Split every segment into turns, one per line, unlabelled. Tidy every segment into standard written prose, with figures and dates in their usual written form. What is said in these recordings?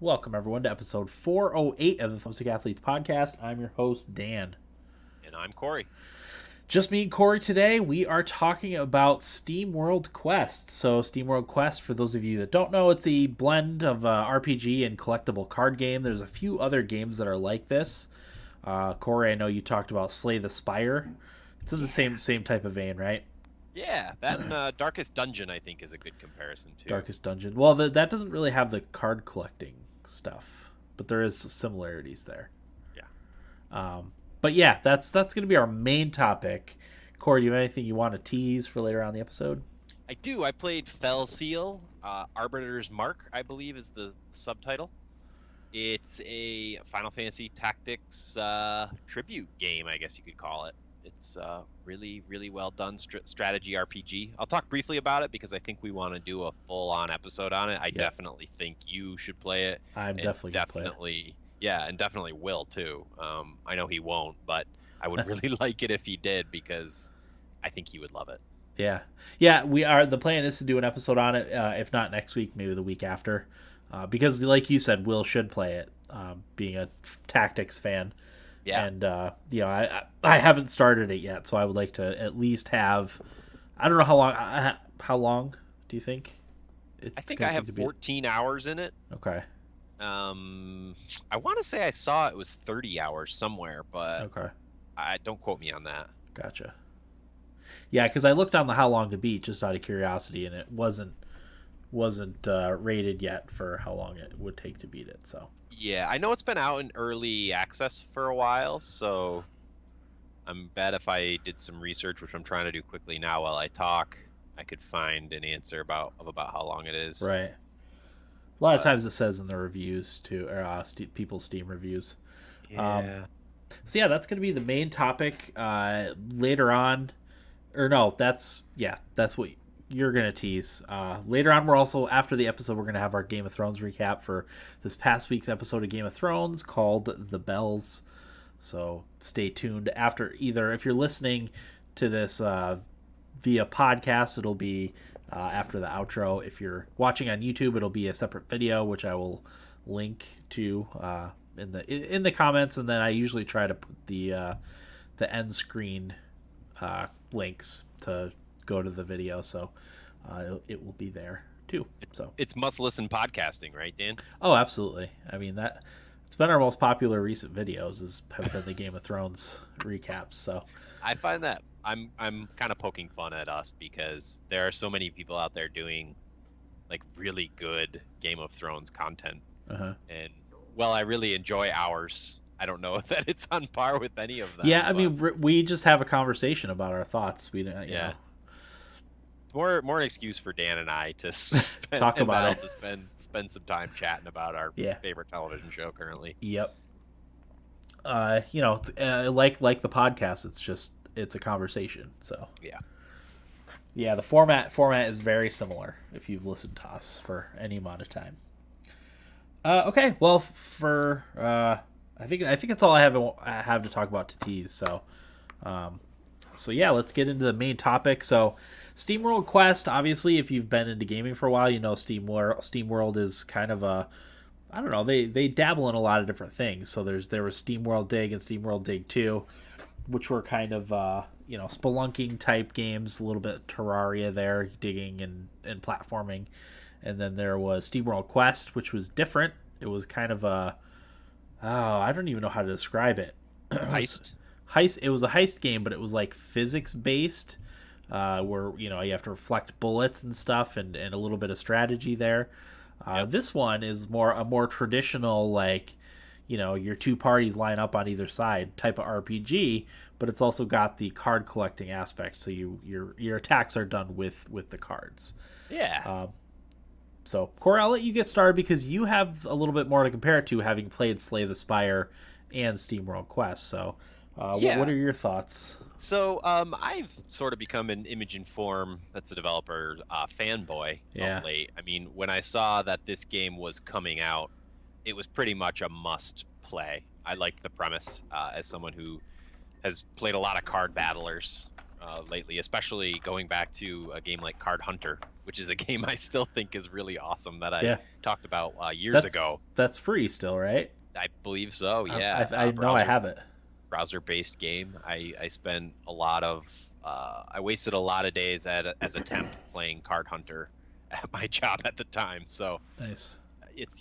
Welcome, everyone, to episode 408 of the Thumbstick Athletes podcast. I'm your host, Dan.
And I'm Corey.
Just me and Corey today. We are talking about SteamWorld Quest. So, SteamWorld Quest, for those of you that don't know, it's a blend of RPG and collectible card game. There's a few other games that are like this. Corey, I know you talked about Slay the Spire. It's in the same type of vein, right?
Yeah, that and Darkest Dungeon, I think, is a good comparison, too.
Darkest Dungeon. Well, that doesn't really have the card collecting stuff, but there is similarities there.
Yeah.
But yeah, that's going to be our main topic. Corey, you have anything you want to tease for later on in the episode?
I do. I played Fell Seal. Arbiter's Mark, I believe, is the subtitle. It's a Final Fantasy Tactics tribute game, I guess you could call it. It's really, really well done strategy RPG. I'll talk briefly about it because I think we want to do a full-on episode on it. I definitely think you should play it.
I'm definitely going to play it.
Yeah, and definitely will too. I know he won't, but I would really like it if he did because I think he would love it.
Yeah. We are. The plan is to do an episode on it. If not next week, maybe the week after, because like you said, Will should play it. Being a tactics fan.
Yeah.
And I haven't started it yet, so I would like to at least have. I don't know how long. How long do you think?
I think I have 14 hours in it.
Okay.
I want to say I saw it was 30 hours somewhere, but
okay.
Don't quote me on that.
Gotcha. Yeah, because I looked on the how long to beat just out of curiosity, and it wasn't rated yet for how long it would take to beat it. So.
Yeah, I know it's been out in early access for a while, so I'm bet if I did some research, which I'm trying to do quickly now while I talk, I could find an answer about how long it is.
Right. A lot of times it says in the reviews too, or people's Steam reviews.
Yeah.
So yeah, that's going to be the main topic later on. Or no, that's what you're going to tease. Later on, we're also, after the episode, we're going to have our Game of Thrones recap for this past week's episode of Game of Thrones called The Bells. So stay tuned. After either, if you're listening to this via podcast, it'll be after the outro. If you're watching on YouTube, it'll be a separate video, which I will link to in the comments, and then I usually try to put the end screen links to go to the video, so it will be there too.
It's must listen podcasting, right, Dan?
Oh, absolutely. I mean, that it's been our most popular recent videos have been the Game of Thrones recaps. So
I find that I'm kind of poking fun at us because there are so many people out there doing like really good Game of Thrones content, and I really enjoy ours. I don't know that it's on par with any of them.
Yeah, I mean, we just have a conversation about our thoughts. We don't,
yeah. It's more an excuse for Dan and I to
talk about it.
To spend some time chatting about our favorite television show currently.
Yep. Like the podcast, it's a conversation. So yeah, the format is very similar if you've listened to us for any amount of time. Okay, well, for I think that's all I have to talk about to tease. So yeah, let's get into the main topic. So, SteamWorld Quest. Obviously, if you've been into gaming for a while, you know SteamWorld is kind of a, I don't know. They dabble in a lot of different things. So there was SteamWorld Dig and SteamWorld Dig 2, which were kind of spelunking type games, a little bit Terraria there, digging and platforming, and then there was SteamWorld Quest, which was different. It was kind of a I don't even know how to describe it.
Heist.
It was a heist game, but it was like physics based, where you have to reflect bullets and stuff, and a little bit of strategy there. This one is a more traditional, like, your two parties line up on either side type of RPG, but it's also got the card collecting aspect. So your attacks are done with the cards.
Yeah.
So, Corey, I'll let you get started because you have a little bit more to compare it to, having played Slay the Spire and SteamWorld Quest. So, what are your thoughts?
So, I've sort of become an Image and Form, that's a developer, fanboy of late. I mean, when I saw that this game was coming out, it was pretty much a must play. I liked the premise as someone who has played a lot of card battlers lately, especially going back to a game like Card Hunter, which is a game I still think is really awesome that I
Yeah.
talked about years ago.
That's free still, right?
I believe so. Yeah,
I know I have it.
Browser-based game. I spent a lot of I wasted a lot of days as a temp playing Card Hunter at my job at the time. So
nice.
It's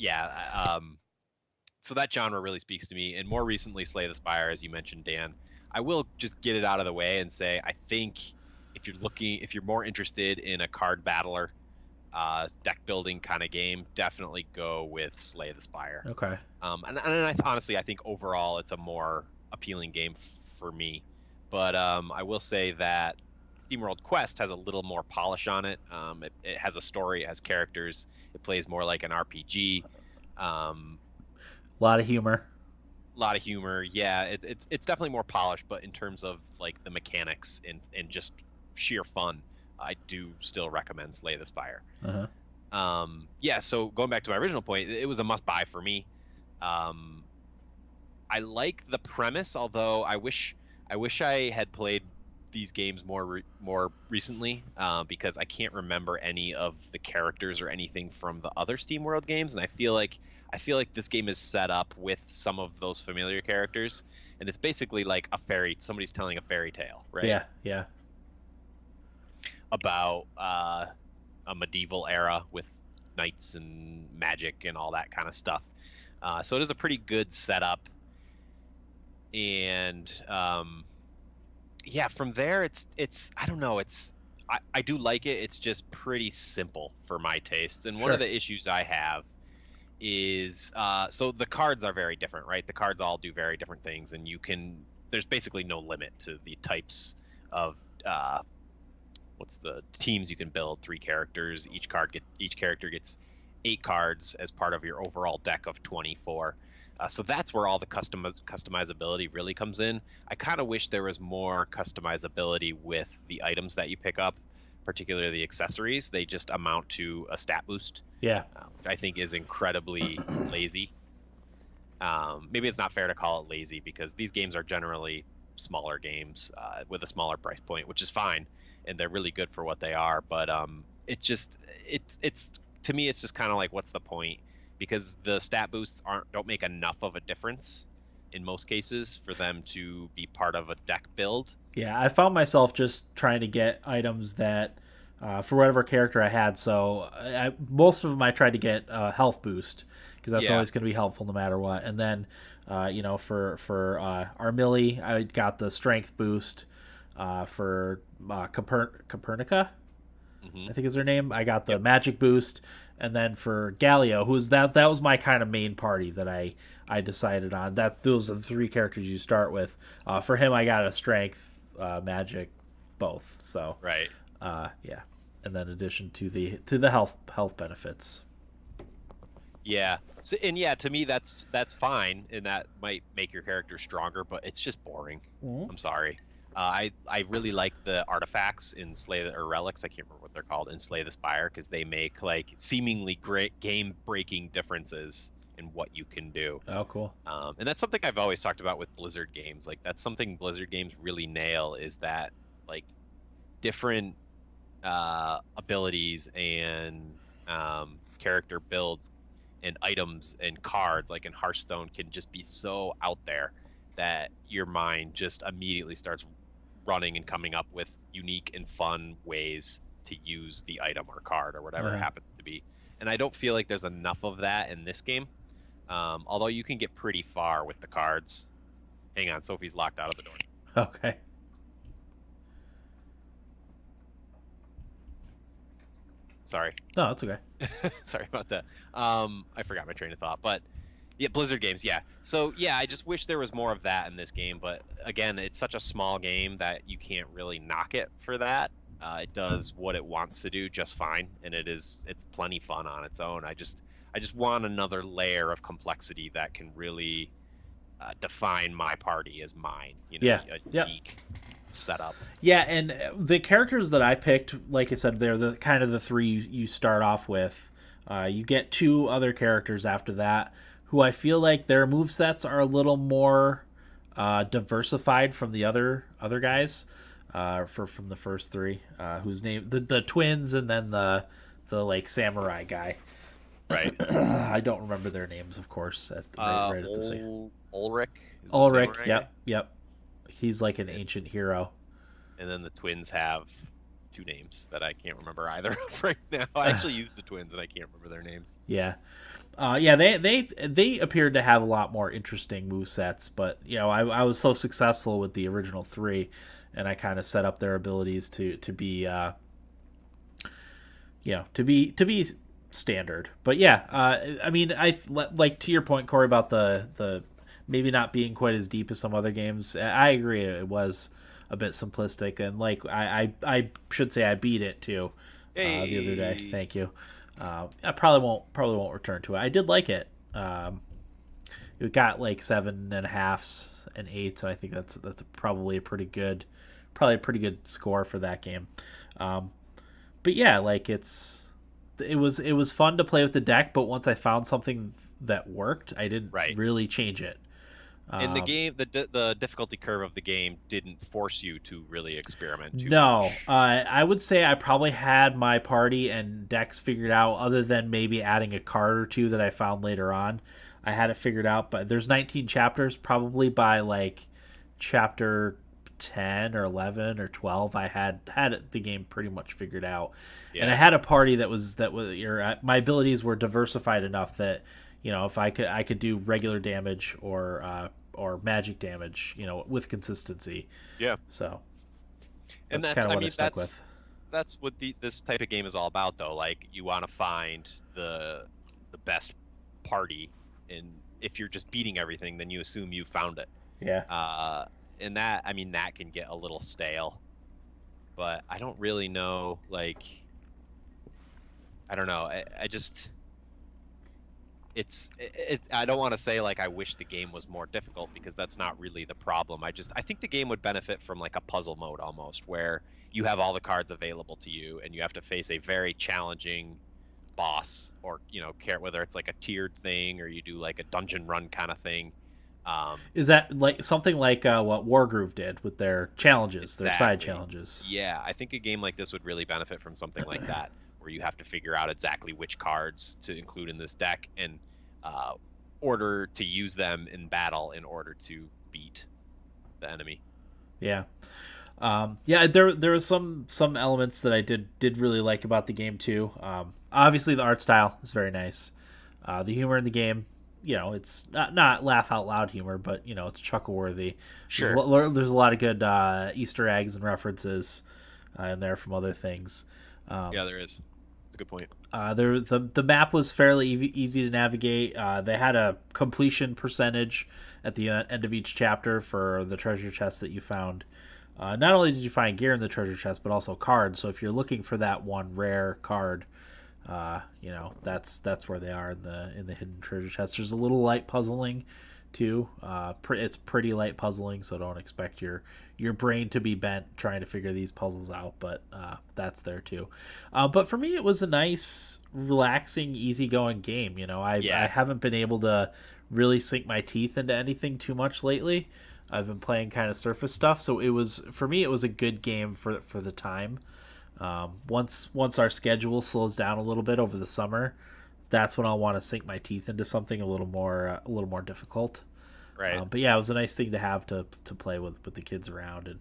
so that genre really speaks to me. And more recently, Slay the Spire, as you mentioned, Dan. I will just get it out of the way and say I think if you're more interested in a card battler, deck building kind of game, definitely go with Slay the Spire.
Okay.
And honestly, I think overall it's a more appealing game for me. But I will say that SteamWorld Quest has a little more polish on it. It has a story, it has characters, it plays more like an RPG.
A lot of humor.
Yeah. It's definitely more polished, but in terms of like the mechanics and just sheer fun, I do still recommend Slay the Spire.
Uh-huh.
Yeah, so going back to my original point, it was a must-buy for me. I like the premise, although I wish I had played these games more recently, because I can't remember any of the characters or anything from the other SteamWorld games, and I feel like this game is set up with some of those familiar characters, and it's basically like somebody's telling a fairy tale, right?
Yeah.
About a medieval era with knights and magic and all that kind of stuff. So it is a pretty good setup. And yeah, from there it's I don't know, I do like it. It's just pretty simple for my tastes. And one of the issues I have is so the cards are very different, right? The cards all do very different things, and there's basically no limit to the types of what's the teams you can build. 3 characters. Each character gets 8 cards as part of your overall deck of 24. So that's where all the customizability really comes in. I kind of wish there was more customizability with the items that you pick up, particularly the accessories. They just amount to a stat boost.
Yeah.
Which I think is incredibly lazy. Maybe it's not fair to call it lazy because these games are generally smaller games with a smaller price point, which is fine, and they're really good for what they are. But it's to me, it's just kind of like, what's the point? Because the stat boosts don't make enough of a difference in most cases for them to be part of a deck build.
Yeah, I found myself just trying to get items that for whatever character I had. So most of them I tried to get health boost because that's always going to be helpful no matter what. And then for Armilli, I got the strength boost. For Copernica, I think is her name, I got the magic boost. And then for Galio, that was my kind of main party that I decided on. Those are the 3 characters you start with. For him, I got a strength, magic, both. So
right,
yeah, and then in addition to the health benefits.
Yeah, so, and yeah, to me that's fine, and that might make your character stronger, but it's just boring. I'm sorry. I really like the artifacts in relics. I can't remember what they're called in Slay the Spire because they make like seemingly great game-breaking differences in what you can do.
Oh, cool.
And that's something I've always talked about with Blizzard games. Like that's something Blizzard games really nail is that like different abilities and character builds and items and cards like in Hearthstone can just be so out there that your mind just immediately starts running and coming up with unique and fun ways to use the item or card or whatever it happens to be. And I don't feel like there's enough of that in this game. Although you can get pretty far with the cards. Hang on, Sophie's locked out of the door.
Okay.
Sorry.
No, that's okay.
Sorry about that. I forgot my train of thought, but yeah, Blizzard games, yeah. So yeah, I just wish there was more of that in this game, but again, it's such a small game that you can't really knock it for that. It does what it wants to do just fine, and it's plenty fun on its own. I just want another layer of complexity that can really define my party as mine. A unique setup.
Yeah, and the characters that I picked, like I said, they're the kind of the 3 you start off with. You get 2 other characters after that, who I feel like their movesets are a little more diversified from the other guys. from the first three, whose name the twins and then the like samurai guy.
Right.
I don't remember their names, of course. Right at the same.
Ulrich. Is the
Ulrich.
samurai
Yep.
guy?
Yep. He's like an ancient hero.
And then the twins have two names that I can't remember either right now. I actually use the twins and I can't remember their names.
Yeah. Yeah, they appeared to have a lot more interesting movesets, but I was so successful with the original three, and I kind of set up their abilities to be to be standard. But yeah, I mean, I like to your point, Corey, about the maybe not being quite as deep as some other games. I agree, it was a bit simplistic, and like I should say I beat it too the other day. Thank you. I probably won't return to it. I did like it. It got like 7.5s and 8s, and I think that's probably a pretty good score for that game. But yeah, like it was fun to play with the deck, but once I found something that worked, I didn't really change it.
In the game, the difficulty curve of the game didn't force you to really experiment too
much.
No,
I would say I probably had my party and decks figured out, other than maybe adding a card or two that I found later on. I had it figured out, but there's 19 chapters. Probably by like chapter 10 or 11 or 12, I had the game pretty much figured out. Yeah. And I had a party that was my abilities were diversified enough that if I could do regular damage or magic damage, with consistency.
Yeah.
So
that's kind of what I stuck with. That's what this type of game is all about, though. Like, you want to find the best party, and if you're just beating everything, then you assume you found it.
Yeah.
And that can get a little stale. But I don't really know. Like, I don't know. I just. I don't want to say like I wish the game was more difficult, because that's not really the problem. I think the game would benefit from like a puzzle mode almost, where you have all the cards available to you and you have to face a very challenging boss, or whether it's like a tiered thing or you do like a dungeon run kind of thing.
Is that like something like what Wargroove did with their challenges,
exactly.
Their side challenges?
Yeah, I think a game like this would really benefit from something like that, where you have to figure out exactly which cards to include in this deck and order to use them in battle in order to beat the enemy.
Yeah. Yeah, there was some elements that I did really like about the game too. Obviously the art style is very nice. The humor in the game, it's not laugh out loud humor, but it's chuckle worthy.
Sure.
There's a lot of good Easter eggs and references in there from other things.
Yeah, there is. That's a good point.
The map was fairly easy to navigate. They had a completion percentage at the end of each chapter for the treasure chest that you found. Not only did you find gear in the treasure chest, but also cards. So if you're looking for that one rare card, that's where they are in the hidden treasure chest. There's a little light puzzling too. It's pretty light puzzling, so don't expect your brain to be bent trying to figure these puzzles out, but that's there too. But for me, it was a nice, relaxing, easygoing game. I haven't been able to really sink my teeth into anything too much lately. I've been playing kind of surface stuff, so it was a good game for the time. Once our schedule slows down a little bit over the summer, that's when I'll want to sink my teeth into something a little more difficult.
Right.
But yeah, it was a nice thing to have to play with the kids around, and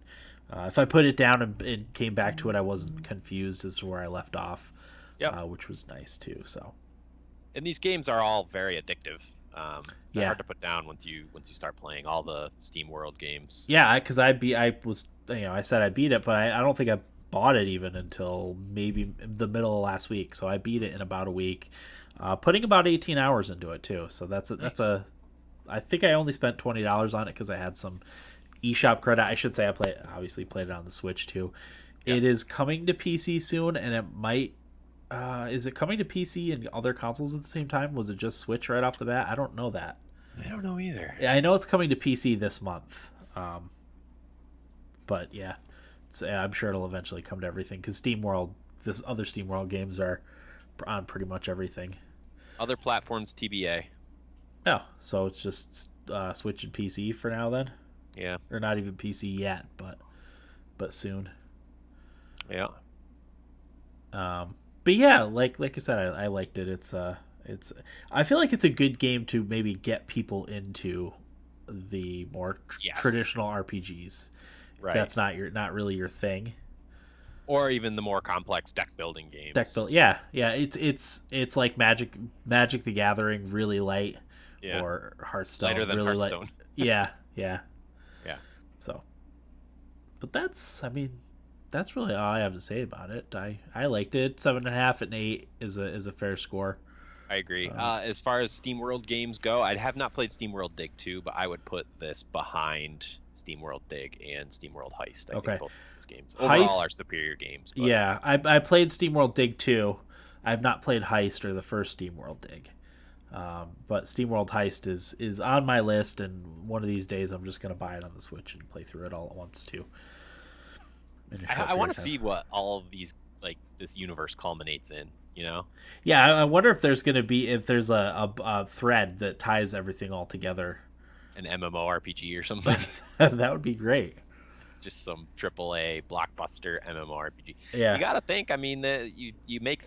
if I put it down and came back to it, I wasn't confused as to where I left off.
Yeah,
which was nice too. So.
And these games are all very addictive. They're
yeah.
hard to put down once you start playing all the SteamWorld games.
Yeah, because I said I beat it, but I don't think I bought it even until maybe the middle of last week. So I beat it in about a week, putting about 18 hours into it too. So that's I think I only spent $20 on it because I had some eShop credit. I should say I obviously played it on the Switch too. Yeah. It is coming to PC soon, and it might. Is it coming to PC and other consoles at the same time? Was it just Switch right off the bat? I don't know that.
I don't know either.
Yeah, I know it's coming to PC this month. But yeah, I'm sure it'll eventually come to everything, because other SteamWorld games are on pretty much everything.
Other platforms TBA.
Oh, so it's just Switch and PC for now then?
Yeah.
Or not even PC yet, but but soon.
Yeah.
But yeah, like I said, I liked it. It's I feel like it's a good game to maybe get people into the more
Yes.
traditional RPGs. If
Right.
that's not really your thing.
Or even the more complex deck building
Deck build,
games.
yeah, yeah. It's like Magic the Gathering, really light,
Yeah.
or
Lighter
Hearthstone,
than
really light.
Hearthstone.
Yeah, yeah.
Yeah.
So, but I mean, that's really all I have to say about it. I liked it. 7.5 and 8 is a fair score.
I agree.
Um,
As far as SteamWorld games go, I have not played SteamWorld Dig 2, but I would put this behind SteamWorld Dig and SteamWorld Heist. I think
okay,
both of those games overall
Heist.
are superior games, but
Yeah, I played SteamWorld Dig 2. I've not played Heist or the first SteamWorld Dig. But SteamWorld Heist is on my list, and one of these days I'm just gonna buy it on the Switch and play through it all at once too. In a short
I
period
want
of
to
time.
see what all of these this universe culminates in. You know,
Yeah, I wonder if there's gonna be if there's a thread that ties everything all together.
an MMORPG or something.
That would be great.
Just some AAA blockbuster MMORPG. You
Yeah,
got to think. I mean, you make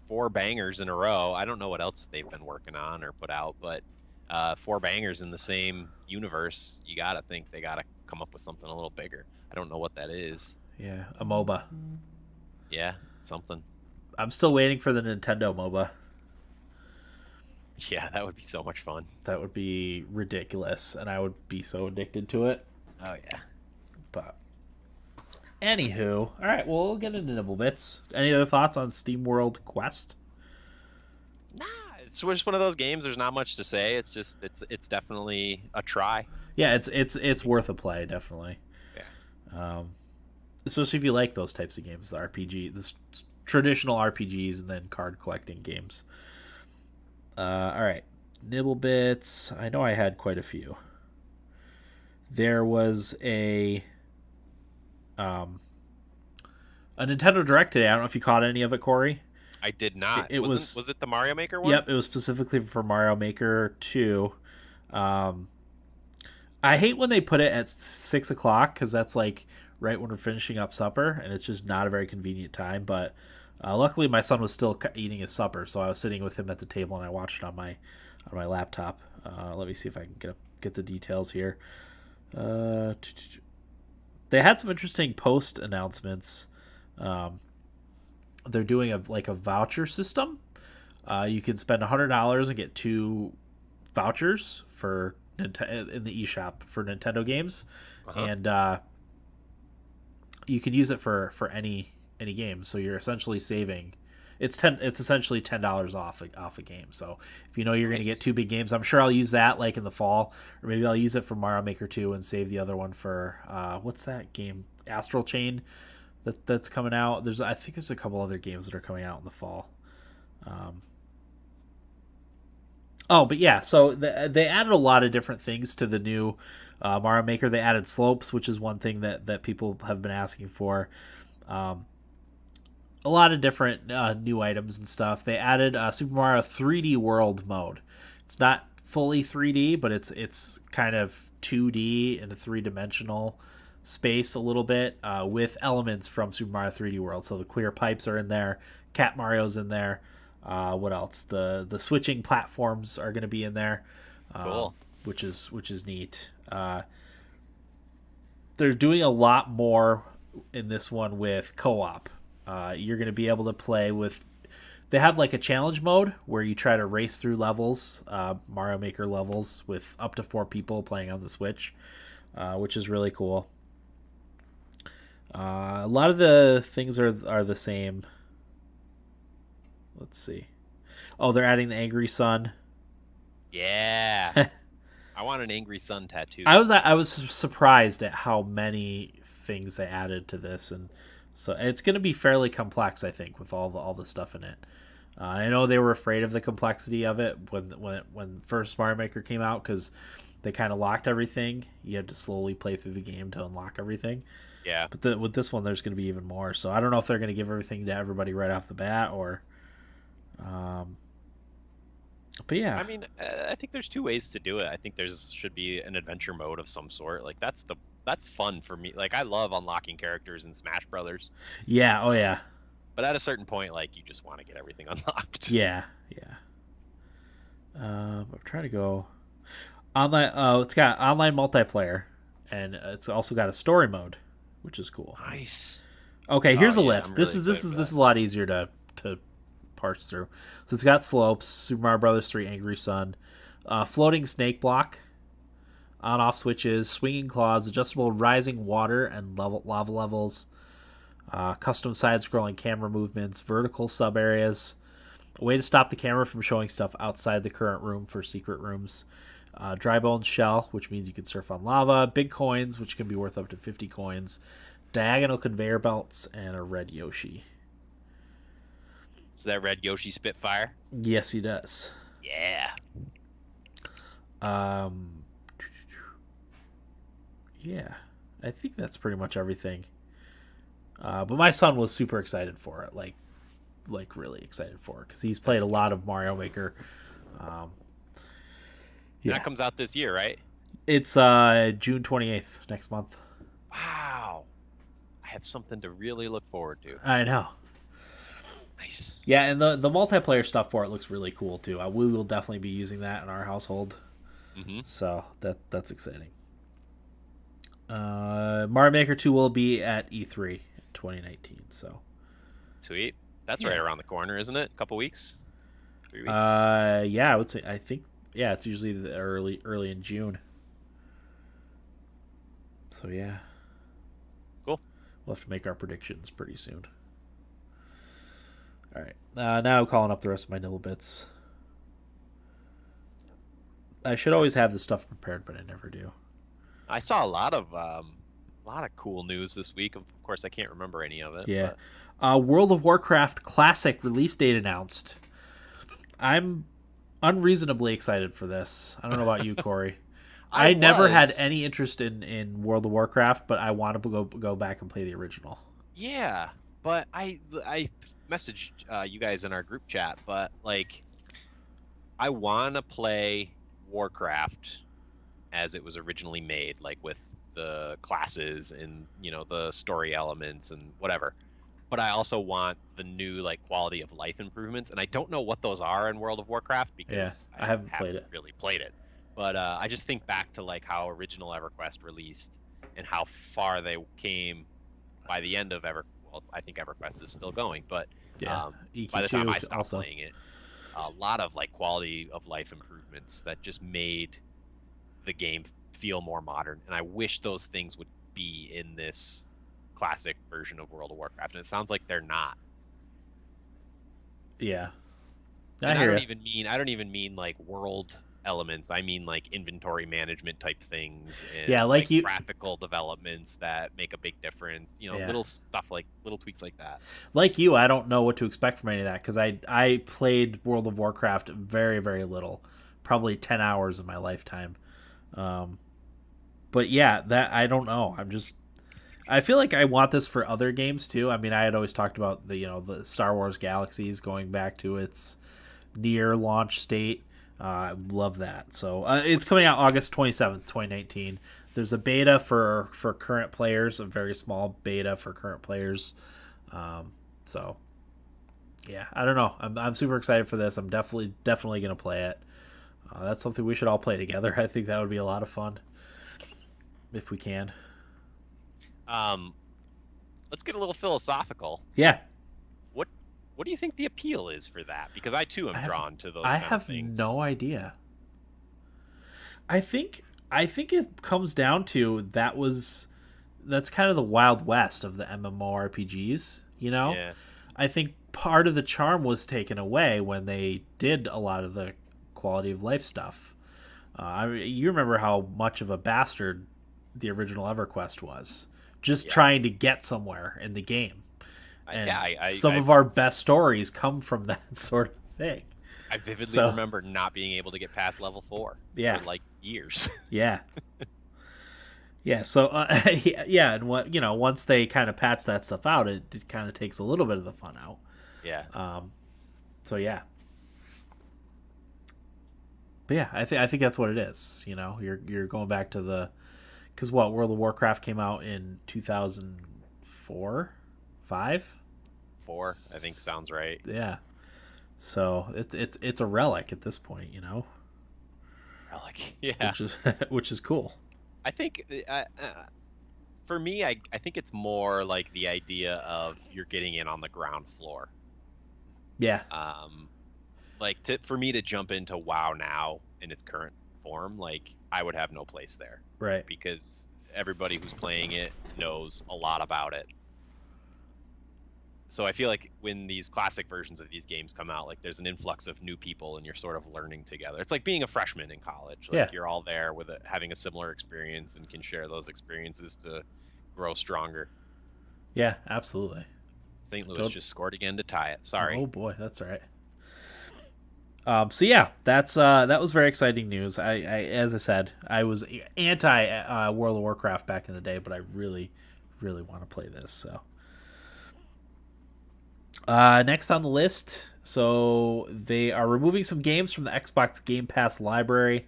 4 bangers in a row. I don't know what else they've been working on or put out, but 4 bangers in the same universe. You got to think they got to come up with something a little bigger. I don't know what that is.
yeah, a MOBA.
Yeah, something.
I'm still waiting for the Nintendo MOBA.
Yeah, that would be so much fun.
That would be ridiculous, and I would be so addicted to it.
Oh yeah.
But anywho, all right, well, we'll get into nibble bits. Any other thoughts on SteamWorld Quest?
Nah, it's just one of those games. There's not much to say. It's just it's definitely a try.
Yeah, it's worth a play, definitely.
Yeah.
Especially if you like those types of games, the RPG, the traditional RPGs, and then card collecting games. All right, nibble bits. I know I had quite a few. There was um, a Nintendo Direct today. I don't know if you caught any of it, Corey.
I did not.
It
Was it the Mario Maker one?
Yep, it was specifically for Mario Maker 2. Um, I hate when they put it at 6 o'clock because that's like right when we're finishing up supper, and it's just not a very convenient time. But luckily, my son was still eating his supper, so I was sitting with him at the table and I watched it on my laptop. Let me see if I can get the details here. They had some interesting post announcements. Um, they're doing a voucher system. You can spend $100 and get 2 vouchers for in the eShop for Nintendo games,
Uh-huh.
and you can use it for any game. So you're essentially saving. It's essentially $10 off a game. So if you know you're going to get
Nice.
2 big games, I'm sure I'll use that like in the fall, or maybe I'll use it for Mario Maker 2 and save the other one for what's that game, Astral Chain, that's coming out. I think there's a couple other games that are coming out in the fall. Um, Oh, but yeah, so they added a lot of different things to the new Mario Maker. They added slopes, which is one thing that people have been asking for. Um, a lot of different new items and stuff. They added Super Mario 3D World mode. It's not fully 3D, but it's kind of 2D in a 3-dimensional space a little bit with elements from Super Mario 3D World. So the clear pipes are in there, Cat Mario's in there. What else? The switching platforms are going to be in there,
Cool.
which is neat. They're doing a lot more in this one with co-op. You're going to be able to play with. They have like a challenge mode where you try to race through levels, Mario Maker levels, with up to 4 people playing on the Switch, which is really cool. A lot of the things are the same. Let's see. Oh, they're adding the Angry Sun.
Yeah. I want an Angry Sun tattoo.
I was surprised at how many things they added to this, and so it's going to be fairly complex, I think, with all the stuff in it. I know they were afraid of the complexity of it when first Mario Maker came out because they kind of locked everything. You had to slowly play through the game to unlock everything.
Yeah.
But with this one, there's going to be even more. So I don't know if they're going to give everything to everybody right off the bat or. But yeah,
I mean, I think there's 2 ways to do it. I think should be an adventure mode of some sort. Like that's fun for me. Like I love unlocking characters in Smash Brothers.
Yeah. Oh yeah.
But at a certain point, like you just want to get everything unlocked.
Yeah. Yeah. I'm trying to go online. Oh, it's got online multiplayer, and it's also got a story mode, which is cool.
Nice.
Okay, here's a
yeah,
list.
I'm
This
really
is this
excited
is
for
this is
that.
a lot easier to parse through. So it's got slopes, Super Mario Brothers 3, Angry Sun, floating snake block, on-off switches, swinging claws, adjustable rising water and lava levels, custom side-scrolling camera movements, vertical sub areas, a way to stop the camera from showing stuff outside the current room for secret rooms, dry bone shell, which means you can surf on lava, big coins, which can be worth up to 50 coins, diagonal conveyor belts, and a red Yoshi.
So that red Yoshi Spitfire?
Yes, he does.
Yeah.
Yeah, I think that's pretty much everything. But my son was super excited for it, like really excited for it because he's played a lot of Mario Maker. Yeah,
That comes out this year, right?
it's June 28th next month.
Wow. I have something to really look forward to.
I know.
Nice.
Yeah, and the multiplayer stuff for it looks really cool too. We will definitely be using that in our household.
Mm-hmm.
So that's exciting. Mario Maker 2 will be at E3 in 2019. So
Sweet. That's right around the corner, isn't it? A couple weeks? 3 weeks?
yeah, I would say I think yeah, it's usually the early in June. So yeah.
Cool.
We'll have to make our predictions pretty soon. All right. Now I'm calling up the rest of my nibble bits. I should always have this stuff prepared, but I never do.
I saw a lot of cool news this week. Of course, I can't remember any of it.
Yeah.
But...
World of Warcraft Classic release date announced. I'm unreasonably excited for this. I don't know about you, Corey. I never had any interest in World of Warcraft, but I want to go back and play the original.
Yeah, but I messaged you guys in our group chat, but like I want to play Warcraft as it was originally made, like with the classes and the story elements and whatever. But I also want the new like quality of life improvements, and I don't know what those are in World of Warcraft because
I haven't
really played it. But I just think back to like how original EverQuest released and how far they came by the end of Well, I think EverQuest is still going, but by the time I stopped playing it, a lot of like quality of life improvements that just made the game feel more modern. And I wish those things would be in this classic version of World of Warcraft, and it sounds like they're not.
Yeah,
I don't even mean like world elements. I mean like inventory management type things, and like graphical developments that make a big difference. Little stuff like little tweaks like that.
Like you, I don't know what to expect from any of that because I played World of Warcraft very, very little, probably 10 hours in my lifetime. But yeah, that I don't know. I feel like I want this for other games too. I mean, I had always talked about the Star Wars Galaxies going back to its near launch state. I love that. So it's coming out August 27th, 2019. There's a beta for current players, a very small beta for current players. So yeah, I don't know. I'm super excited for this. I'm definitely gonna play it. That's something we should all play together. I think that would be a lot of fun if we can.
Let's get a little philosophical.
Yeah.
What do you think the appeal is for that? Because I too am drawn to those.
I have no idea. I think it comes down to that's kind of the Wild West of the MMORPGs.
Yeah.
I think part of the charm was taken away when they did a lot of the quality of life stuff. You remember how much of a bastard the original EverQuest was, just trying to get somewhere in the game. And some of our best stories come from that sort of thing.
I vividly remember not being able to get past level 4 for like years.
Yeah. Yeah, so yeah, and once they kind of patch that stuff out, it kind of takes a little bit of the fun out.
Yeah.
So yeah. But yeah, I think that's what it is. You're going back to the Because what, World of Warcraft came out in 2004, 5.
4, I think sounds right.
Yeah. So it's a relic at this point,
Relic, yeah.
Which is cool.
I think for me, I think it's more like the idea of you're getting in on the ground floor.
Yeah.
Like for me to jump into WoW now in its current form, like I would have no place there.
Right.
Because everybody who's playing it knows a lot about it. So I feel like when these classic versions of these games come out, like there's an influx of new people and you're sort of learning together. It's like being a freshman in college. Like you're all there with having a similar experience and can share those experiences to grow stronger.
Yeah, absolutely.
St. Louis just scored again to tie it. Sorry.
Oh boy, that's all right. So yeah, that was very exciting news. I as I said, I was anti World of Warcraft back in the day, but I really, really want to play this. So next on the list, so they are removing some games from the Xbox Game Pass library.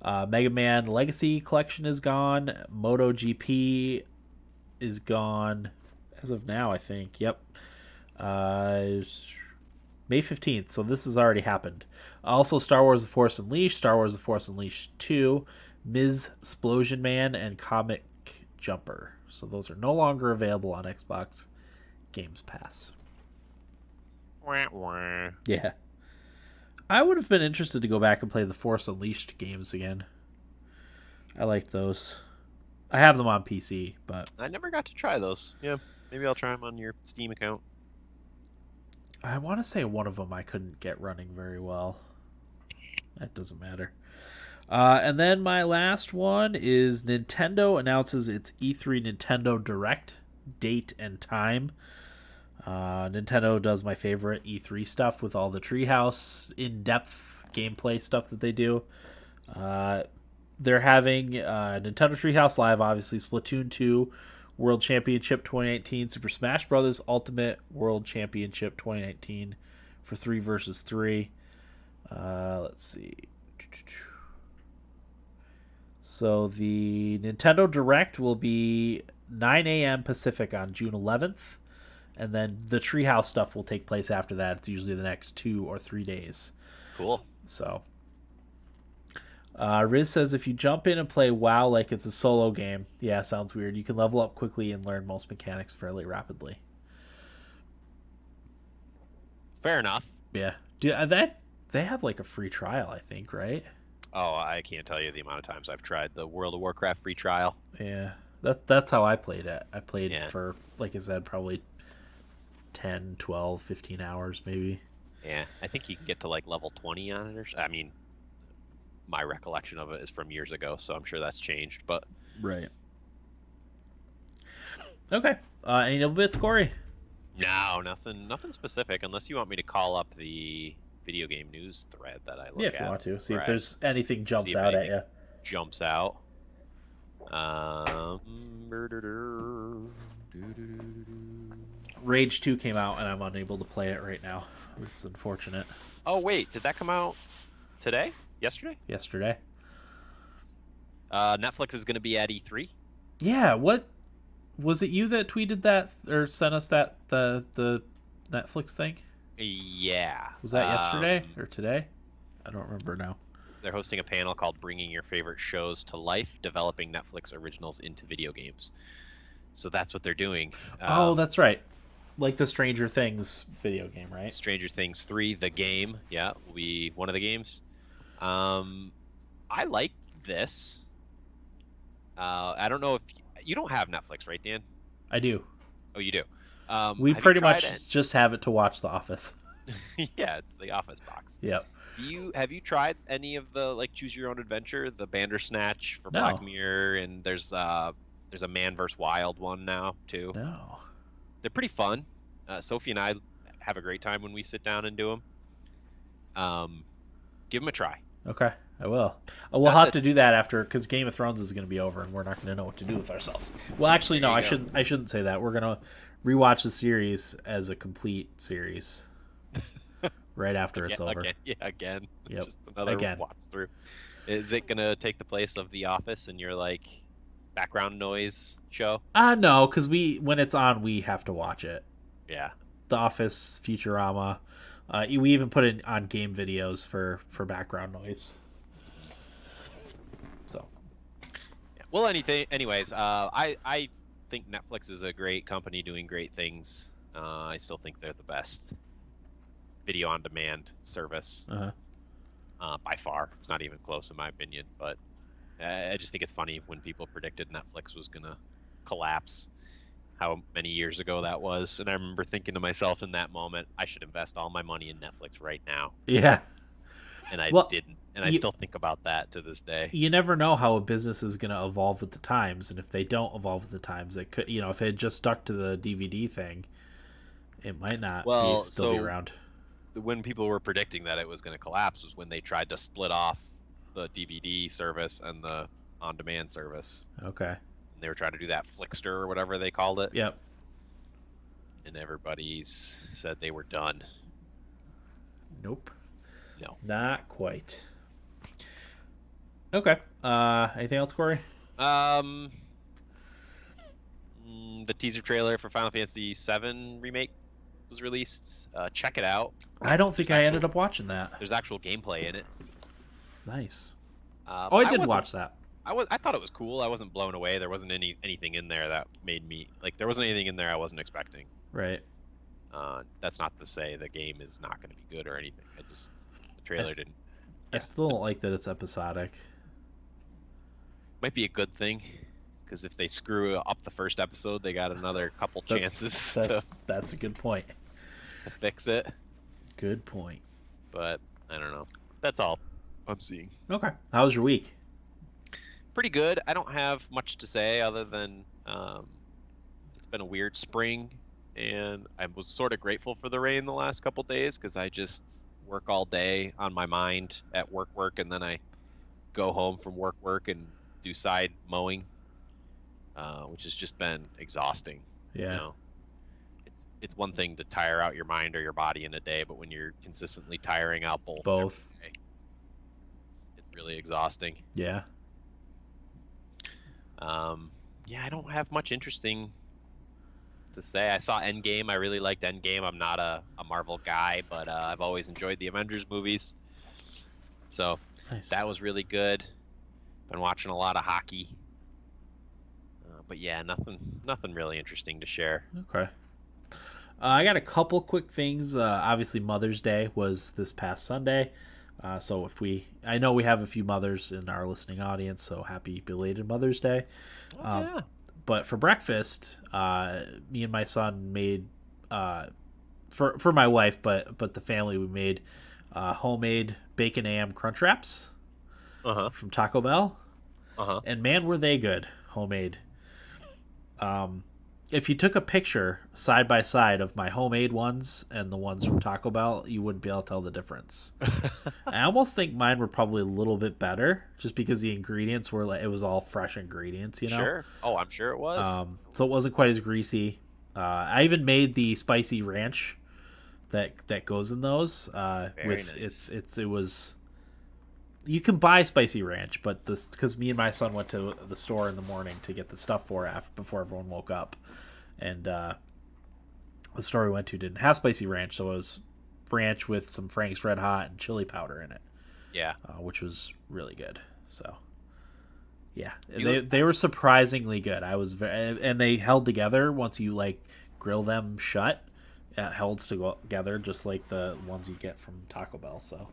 Mega Man Legacy Collection is gone. MotoGP is gone as of now, I think. Yep. May 15th, so this has already happened. Also, Star Wars The Force Unleashed, Star Wars The Force Unleashed 2, Ms. Splosion Man, and Comic Jumper. So those are no longer available on Xbox Games Pass.
Wah, wah.
Yeah. I would have been interested to go back and play the Force Unleashed games again. I liked those. I have them on PC, but...
I never got to try those. Yeah, maybe I'll try them on your Steam account.
I want to say one of them I couldn't get running very well. That doesn't matter. And then my last one is Nintendo announces its E3 Nintendo Direct date and time. Nintendo does my favorite E3 stuff with all the Treehouse in-depth gameplay stuff that they do. They're having Nintendo Treehouse Live, obviously, Splatoon 2, World Championship 2019, Super Smash Bros. Ultimate World Championship 2019 for 3 versus 3. Let's see. So the Nintendo Direct will be 9 a.m. Pacific on June 11th. And then the Treehouse stuff will take place after that. It's usually the next 2 or 3 days.
Cool.
So, Riz says if you jump in and play WoW like it's a solo game, yeah, sounds weird. You can level up quickly and learn most mechanics fairly rapidly.
Fair enough.
Yeah. They have like a free trial, I think, right?
Oh, I can't tell you the amount of times I've tried the World of Warcraft free trial.
Yeah. That's how I played it. I played for, like I said, probably 10, 12, 15 hours maybe.
Yeah, I think you can get to like level 20 on it. I mean, my recollection of it is from years ago, so I'm sure that's changed. But
right. Okay. Any little bits, Corey?
No, nothing specific. Unless you want me to call up the video game news thread that I look at.
Yeah, if you want to see if there's anything jumps out at you.
Jumps out.
Rage 2 came out, and I'm unable to play it right now. It's unfortunate.
Oh, wait. Did that come out today? Yesterday?
Yesterday.
Netflix is going to be at E3.
Yeah, what? Was it you that tweeted that, or sent us that, the Netflix thing?
Yeah.
Was that yesterday, or today? I don't remember now.
They're hosting a panel called Bringing Your Favorite Shows to Life, Developing Netflix Originals into Video Games. So that's what they're doing.
Oh, that's right. Like the Stranger Things video game, right?
Stranger Things 3, the game. Yeah, will be one of the games. I like this. I don't know if... You don't have Netflix, right, Dan?
I do.
Oh, you do?
We pretty much just have it to watch The Office.
Yeah, it's the Office box.
Yep.
Have you tried any of the, like, Choose Your Own Adventure, the Bandersnatch for Black Mirror, and there's a Man vs. Wild one now too?
No.
They're pretty fun. Sophie and I have a great time when we sit down and do them. Give them a try.
Okay, I will. We'll have to do that after, because Game of Thrones is going to be over, and we're not going to know what to do with ourselves. Well, actually, no, I shouldn't say that. We're going to rewatch the series as a complete series right after it's over.
Again.
Yep.
Just another watch through. Is it going to take the place of The Office, and you're like, background noise show?
No, because when it's on, we have to watch it.
Yeah.
The Office, Futurama. We even put it on game videos for background noise. So.
Yeah. Well, anyways, I think Netflix is a great company doing great things. I still think they're the best video on demand service. By far. It's not even close in my opinion, but I just think it's funny when people predicted Netflix was going to collapse, how many years ago that was. And I remember thinking to myself in that moment, I should invest all my money in Netflix right now.
Yeah.
And I didn't. And I still think about that to this day.
You never know how a business is going to evolve with the times. And if they don't evolve with the times, it could, if it had just stuck to the DVD thing, it might not still be around.
When people were predicting that it was going to collapse was when they tried to split off the DVD service and the on-demand service.
Okay.
And they were trying to do that Flickster or whatever they called it.
Yep.
And everybody's said they were done.
Nope.
No.
Not quite. Okay. Anything else, Corey?
The teaser trailer for Final Fantasy VII Remake was released. Check it out.
I don't think I ended up watching that.
There's actual gameplay in it.
Nice. I did watch that.
I thought it was cool. I wasn't blown away. There wasn't anything in there that made me there wasn't anything in there I wasn't expecting.
Right.
That's not to say the game is not going to be good or anything. The trailer didn't.
I still don't like that it's episodic.
Might be a good thing, because if they screw up the first episode, they got another couple chances.
That's a good point.
To fix it.
Good point.
But I don't know. That's all I'm seeing.
Okay. How was your week?
Pretty good. I don't have much to say other than it's been a weird spring, and I was sort of grateful for the rain the last couple days because I just work all day on my mind at work, and then I go home from work and do side mowing, which has just been exhausting.
Yeah.
It's one thing to tire out your mind or your body in a day, but when you're consistently tiring out both day, it's really exhausting.
Yeah.
Yeah, I don't have much interesting to say. I saw Endgame. I really liked Endgame. I'm not a Marvel guy, but I've always enjoyed the Avengers movies. So
nice.
That was really good. Been watching a lot of hockey. But yeah, nothing really interesting to share.
Okay. I got a couple quick things. Obviously, Mother's Day was this past Sunday. So I know we have a few mothers in our listening audience, so happy belated Mother's Day.
Yeah.
But for breakfast, me and my son made for my wife, but the family, we made homemade bacon ham crunch wraps from Taco Bell. And man, were they good, homemade. If you took a picture side by side of my homemade ones and the ones from Taco Bell, you wouldn't be able to tell the difference. I almost think mine were probably a little bit better, just because the ingredients were it was all fresh ingredients,
Sure. Oh, I'm sure it was.
So it wasn't quite as greasy. I even made the spicy ranch that goes in those.
Very nice.
It was. You can buy spicy ranch, but because me and my son went to the store in the morning to get the stuff before everyone woke up, and the store we went to didn't have spicy ranch, so it was ranch with some Frank's Red Hot and chili powder in it.
Yeah,
which was really good. So, yeah, they were surprisingly good. And they held together once you grill them shut. It holds together just like the ones you get from Taco Bell. So.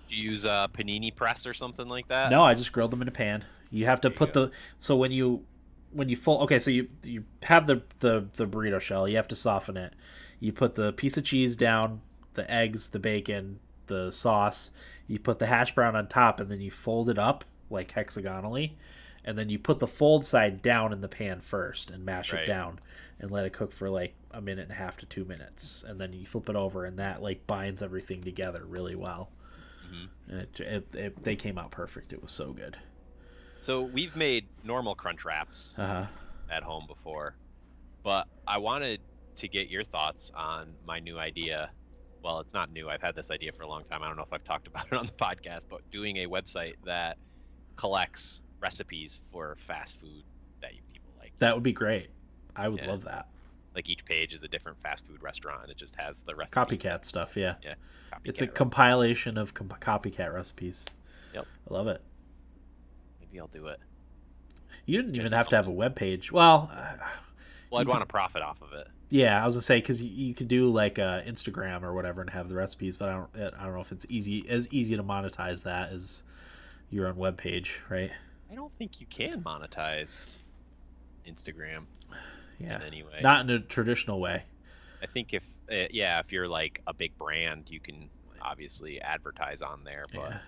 Do you use a panini press or something like that?
No, I just grilled them in a pan. You have to put so when you fold. Okay, so you have the burrito shell. You have to soften it. You put the piece of cheese down, the eggs, the bacon, the sauce. You put the hash brown on top, and then you fold it up like hexagonally, and then you put the fold side down in the pan first and mash it down and let it cook for like a minute and a half to 2 minutes, and then you flip it over, and that binds everything together really well. And they came out perfect. It was so good.
So we've made normal crunch wraps at home before, but I wanted to get your thoughts on my new idea. Well, it's not new. I've had this idea for a long time. I don't know if I've talked about it on the podcast, but doing a website that collects recipes for fast food that you've
That would be great. I would love that.
Like each page is a different fast food restaurant. It just has the recipes.
Copycat stuff, yeah.
Yeah.
It's a compilation of copycat recipes.
Yep.
I love it.
Maybe I'll do it.
You didn't even have to have a web page. Well,
I'd want to profit off of it.
Yeah, I was gonna say because you could do like Instagram or whatever and have the recipes, but I don't know if it's easy to monetize that as your own web page, right?
I don't think you can monetize Instagram.
Yeah.
In any way.
Not in a traditional way.
I think if you're like a big brand, you can obviously advertise on there, but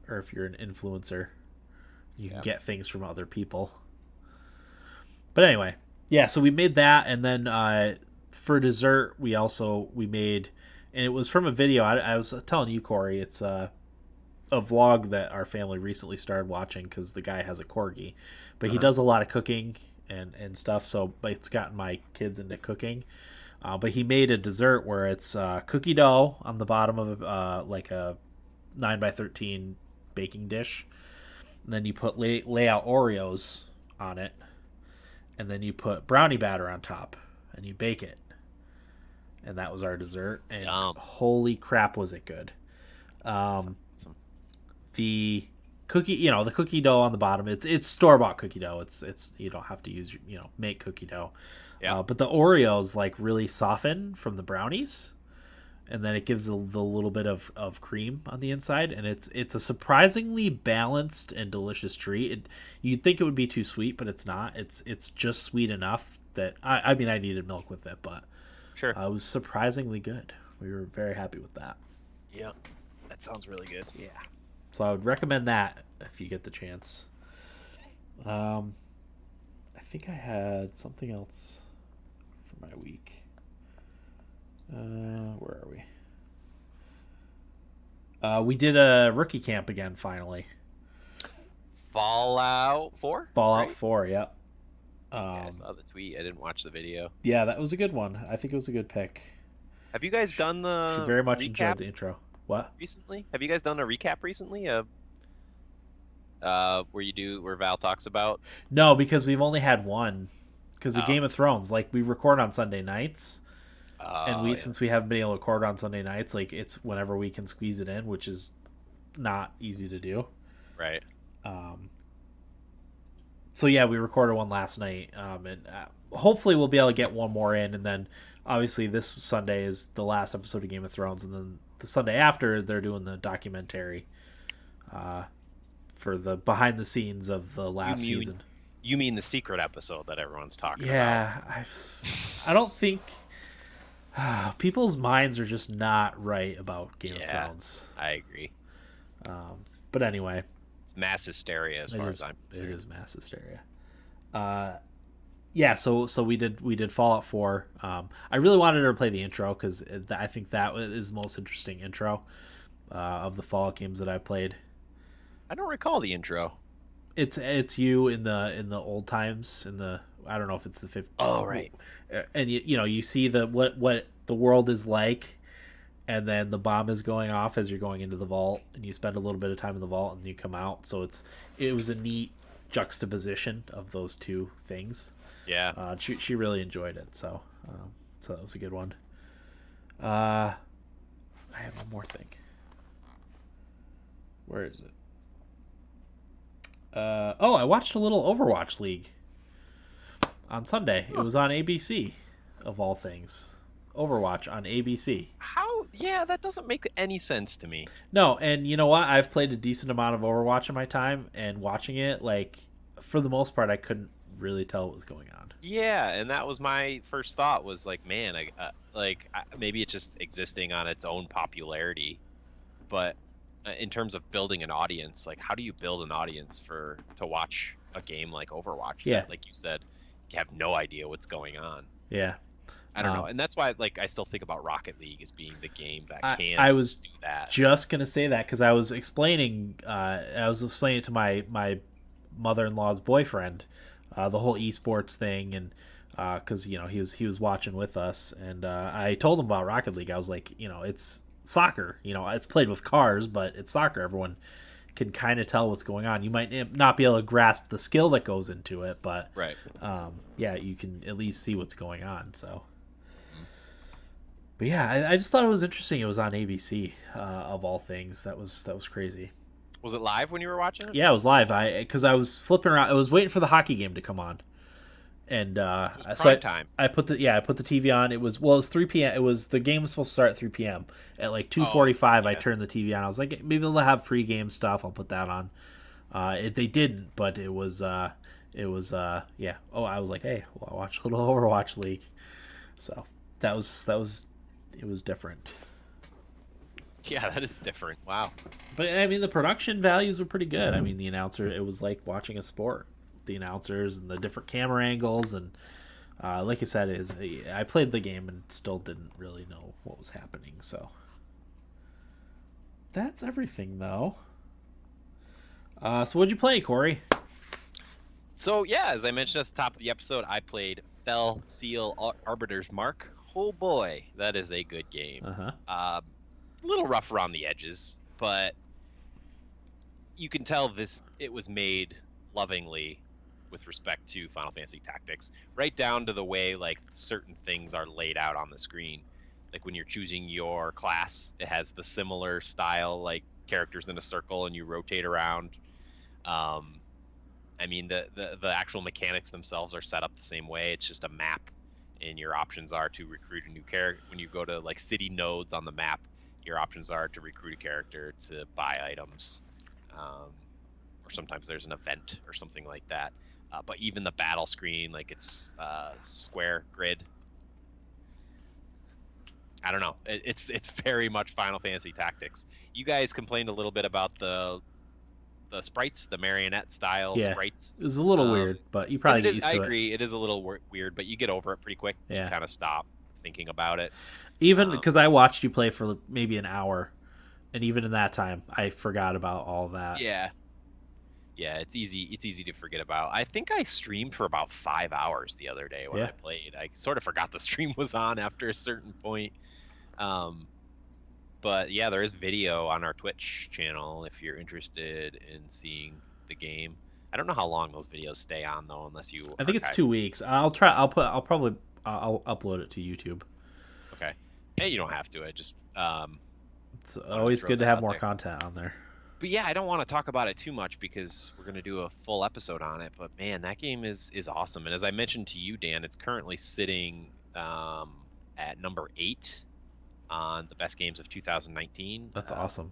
or if you're an influencer, you can get things from other people. But anyway, yeah, so we made that, and then for dessert we made, and it was from a video. I was telling you, Corey, it's a vlog that our family recently started watching because the guy has a corgi, but he does a lot of cooking and stuff, so it's gotten my kids into cooking. But he made a dessert where it's cookie dough on the bottom of like a 9x13 baking dish, and then you put lay out Oreos on it, and then you put brownie batter on top, and you bake it. And that was our dessert, and holy crap, was it good. Awesome. The cookie, the cookie dough on the bottom, it's store-bought cookie dough. It's you don't have to use make cookie dough. Yeah. But the Oreos like really soften from the brownies, and then it gives the little bit of cream on the inside, and it's a surprisingly balanced and delicious treat. You'd think it would be too sweet, but it's not. It's just sweet enough that I mean I needed milk with it, but
sure,
it was surprisingly good. We were very happy with that.
Yeah, that sounds really good.
Yeah. So I would recommend that if you get the chance. I think I had something else for my week. Where are we? We did a rookie camp again, finally.
Fallout 4?
Fallout 4, yep.
I saw the tweet. I didn't watch the video.
Yeah, that was a good one. I think it was a good pick.
Have you guys done the
She very much enjoyed the intro. What?
Recently? Have you guys done a recap recently of where Val talks about?
No, because we've only had one. Because of Game of Thrones, like we record on Sunday nights, and since we haven't been able to record on Sunday nights, like it's whenever we can squeeze it in, which is not easy to do.
Right.
So yeah, we recorded one last night, and hopefully we'll be able to get one more in, and then obviously this Sunday is the last episode of Game of Thrones, and then the Sunday after they're doing the documentary for the behind the scenes of the last season.
You mean the secret episode that everyone's talking about?
Yeah, I don't think people's minds are just not right about Game of Thrones.
I agree.
But anyway,
it's mass hysteria as far as I'm concerned.
It is mass hysteria. Yeah, so we did Fallout 4. I really wanted her to play the intro because I think that is the most interesting intro of the Fallout games that I played.
I don't recall the intro.
It's you in the old times I don't know if it's the 50s.
Oh right.
And you see what the world is like, and then the bomb is going off as you're going into the vault, and you spend a little bit of time in the vault, and you come out. So it was a neat juxtaposition of those two things.
Yeah.
She really enjoyed it, so that was a good one. I have one more thing. Where is it? I watched a little Overwatch League on Sunday. It was on ABC, of all things. Overwatch on ABC.
How? Yeah, that doesn't make any sense to me.
No, and you know what? I've played a decent amount of Overwatch in my time, and watching it, like, for the most part, I couldn't really tell what was going on.
Yeah, and that was my first thought was like, man, maybe it's just existing on its own popularity, but in terms of building an audience, like how do you build an audience to watch a game like Overwatch?
Yeah,
that, like you said, you have no idea what's going on.
Yeah,
I don't know, and that's why I still think about Rocket League as being the game that can.
I was
do that.
Just gonna say that because I was explaining it to my mother-in-law's boyfriend, the whole esports thing, and because he was watching with us, and I told him about Rocket League. I was like, it's soccer, it's played with cars, but it's soccer. Everyone can kind of tell what's going on. You might not be able to grasp the skill that goes into it, but
right.
Yeah, you can at least see what's going on. So, but yeah, I just thought it was interesting. It was on ABC of all things. That was crazy.
Was it live when you were watching it?
Yeah, it was live. Because I was flipping around. I was waiting for the hockey game to come on, and
prime time.
I put the TV on. It was 3 p.m. The game was supposed to start at 3 p.m. At like 2:45, I turned the TV on. I was like, maybe they'll have pregame stuff. I'll put that on. They didn't, but it was yeah. Oh, I was like, hey, well, I'll watch a little Overwatch League. So that was it was different.
Yeah, that is different. Wow.
But I mean, the production values were pretty good. I mean, the announcer, it was like watching a sport. The announcers and the different camera angles, and like I said, I played the game and still didn't really know what was happening. So that's everything, though. So what'd you play, Corey?
So yeah, as I mentioned at the top of the episode, I played Fell Seal Arbiter's Mark. Oh boy, that is a good game. A little rough around the edges, but you can tell it was made lovingly with respect to Final Fantasy Tactics, right down to the way like certain things are laid out on the screen. Like when you're choosing your class, it has the similar style, like characters in a circle and you rotate around. I mean, the actual mechanics themselves are set up the same way. It's just a map, and your options are to recruit a new character. When you go to like city nodes on the map, your options are to recruit a character, to buy items, or sometimes there's an event or something like that. But even the battle screen, like it's square grid. I don't know. It's very much Final Fantasy Tactics. You guys complained a little bit about the sprites, the marionette style sprites.
It was a little weird, but you probably get used to it.
I agree, it is a little weird, but you get over it pretty quick.
Yeah.
You kind of stop thinking about it.
Even because I watched you play for maybe an hour, and even in that time, I forgot about all that.
Yeah. Yeah, it's easy to forget about. I think I streamed for about 5 hours the other day when I played. I sort of forgot the stream was on after a certain point. But yeah, there is video on our Twitch channel if you're interested in seeing the game. I don't know how long those videos stay on though, unless you.
I think it's 2 weeks. I'll upload it to YouTube.
Okay. Hey, you don't have to. It's
always good to have more content on there.
But yeah, I don't want to talk about it too much because we're going to do a full episode on it. But man, that game is awesome. And as I mentioned to you, Dan, it's currently sitting at number 8 on the best games of 2019.
That's awesome.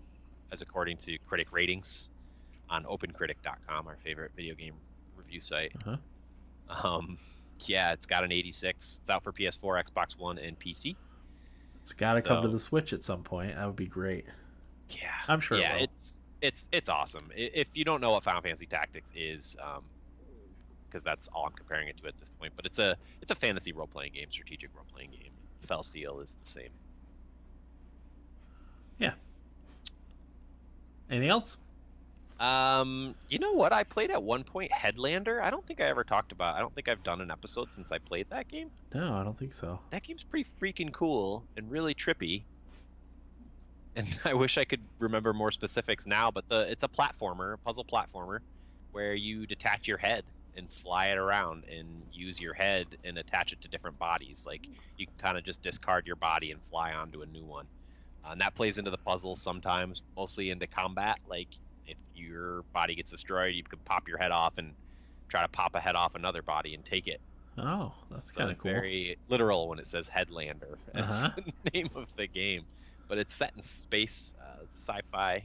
As according to critic ratings on opencritic.com, our favorite video game review site. Yeah, it's got an 86. It's out for PS4, Xbox One, and PC.
It's got to come to the Switch at some point. That would be great.
Yeah,
I'm sure.
Yeah, it's awesome. If you don't know what Final Fantasy Tactics is, because that's all I'm comparing it to at this point, but it's a fantasy role playing game, strategic role playing game. Fell Seal is the same.
Yeah. Anything else?
You know what? I played at one point Headlander. I don't think I've done an episode since I played that game.
No, I don't think so.
That game's pretty freaking cool and really trippy. And I wish I could remember more specifics now, but it's a puzzle platformer, where you detach your head and fly it around and use your head and attach it to different bodies. Like you can kind of just discard your body and fly onto a new one. And that plays into the puzzle sometimes, mostly into combat. Like if your body gets destroyed, you can pop your head off and try to pop a head off another body and take it.
Oh, that's kind of cool.
It's very literal when it says Headlander. That's the name of the game. But it's set in space, sci-fi